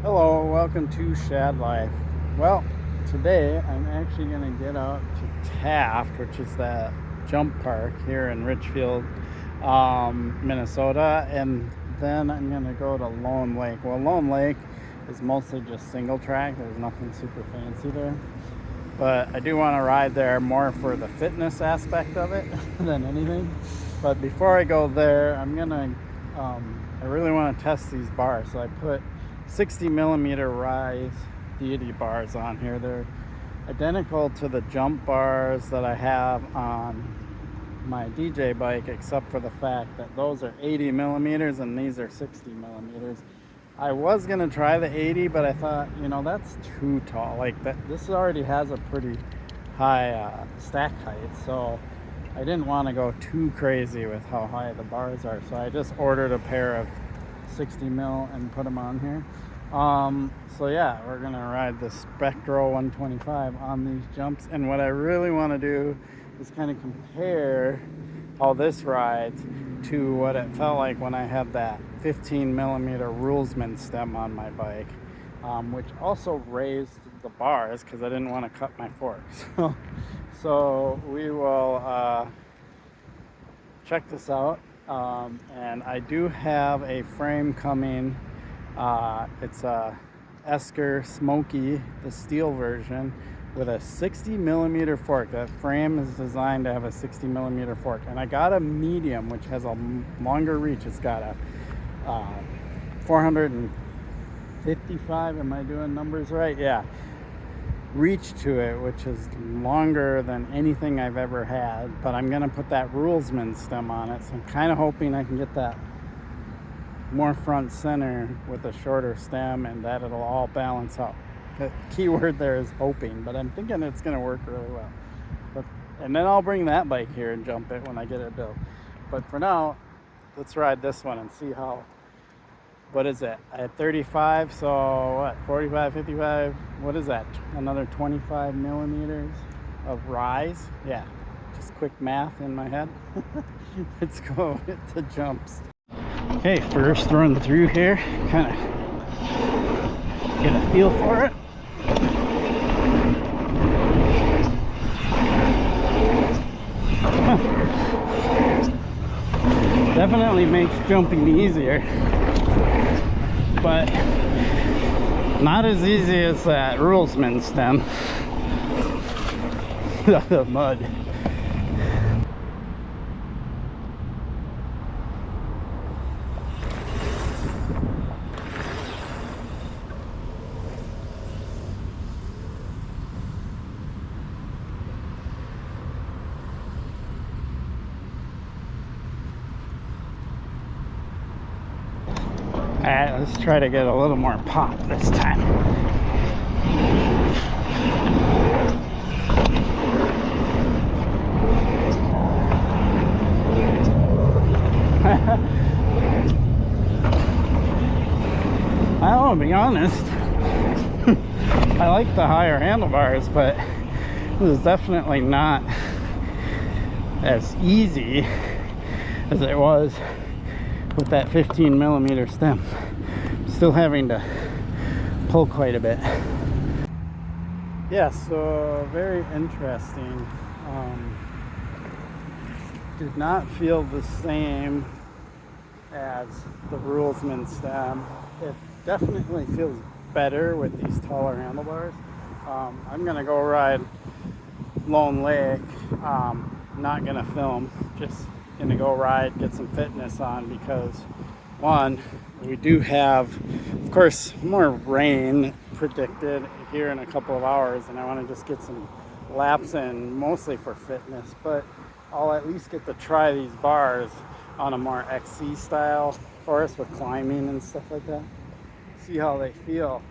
Hello, welcome to Shad Life. Well, today I'm actually going to get out to Taft, which is that jump park here in Richfield, Minnesota, and then I'm going to go to Lone Lake. Well, Lone Lake is mostly just single track, there's nothing super fancy there, but I do want to ride there more for the fitness aspect of it than anything. But before I go there, I really want to test these bars, so I put 60 millimeter rise deity bars on here. They're identical to the jump bars that I have on my DJ bike, except for the fact that those are 80 millimeters and these are 60 millimeters. I was gonna try the 80, but I thought, that's too tall. Like that, this already has a pretty high stack height, so I didn't want to go too crazy with how high the bars are. So I just ordered a pair of 60 mil and put them on here. So yeah, we're gonna ride the Spectral 125 on these jumps, and what I really want to do is kind of compare how this rides to what it felt like when I had that 15 millimeter Rulezman stem on my bike, which also raised the bars because I didn't want to cut my forks. So we will check this out. And I do have a frame coming. It's a Esker Smoky, the steel version, with a 60 millimeter fork. That frame is designed to have a 60 millimeter fork, and I got a medium which has a longer reach. It's got a 455, am I doing numbers right? Yeah, reach to it, which is longer than anything I've ever had. But I'm gonna put that Rulezman stem on it, so I'm kind of hoping I can get that more front center with a shorter stem, and that it'll all balance out. The key word there is hoping, but I'm thinking it's gonna work really well. And then I'll bring that bike here and jump it when I get it built. But for now, let's ride this one and see what is it? I had 35, so what, 45, 55, what is that? Another 25 millimeters of rise? Yeah, just quick math in my head. Let's go hit the jumps. Okay, first run through here, kind of get a feel for it. Definitely makes jumping easier, but not as easy as that Rulezman stem. The mud. Alright, let's try to get a little more pop this time. I'll be honest, I like the higher handlebars, but this is definitely not as easy as it was with that 15 millimeter stem. Still having to pull quite a bit. Yeah, so very interesting. Did not feel the same as the Rulezman stem. It definitely feels better with these taller handlebars. I'm gonna go ride Lone Lake. Not gonna film, just gonna go ride, get some fitness on, because one, we do have, of course, more rain predicted here in a couple of hours, and I want to just get some laps in, mostly for fitness, but I'll at least get to try these bars on a more XC style course with climbing and stuff like that, see how they feel.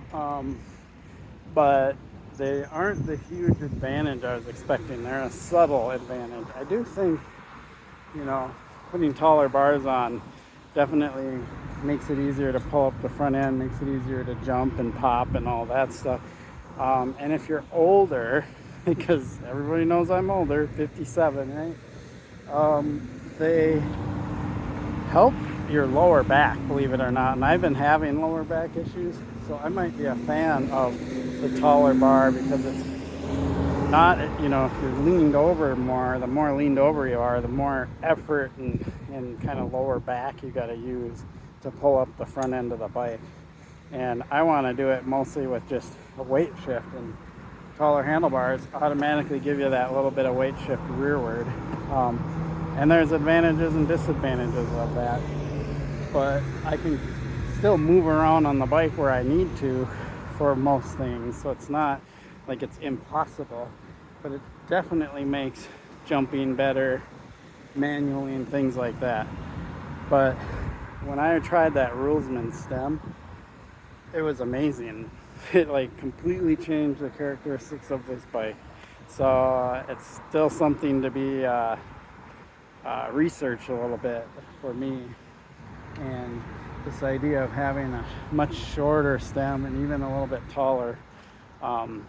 But they aren't the huge advantage I was expecting. They're a subtle advantage. I do think, putting taller bars on definitely makes it easier to pull up the front end, makes it easier to jump and pop and all that stuff. And if you're older, because everybody knows I'm older, 57, right? They help your lower back, believe it or not. And I've been having lower back issues, So I might be a fan of the taller bar because it's not, you know, if you're leaned over more, the more leaned over you are, the more effort and kind of lower back you got to use to pull up the front end of the bike. And I want to do it mostly with just a weight shift, and taller handlebars automatically give you that little bit of weight shift rearward. And there's advantages and disadvantages of that, but I can still move around on the bike where I need to for most things, so it's not like it's impossible, but it definitely makes jumping better manually and things like that. But when I tried that Rulezman stem, it was amazing. It like completely changed the characteristics of this bike. So it's still something to be researched a little bit for me. And this idea of having a much shorter stem and even a little bit taller, and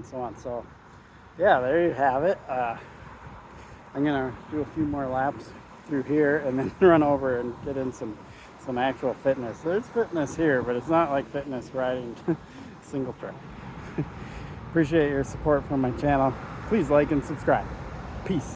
so on. So yeah, there you have it. I'm gonna do a few more laps through here and then run over and get in some actual fitness. There's fitness here, but it's not like fitness riding single track. Appreciate your support from my channel. Please like and subscribe. Peace.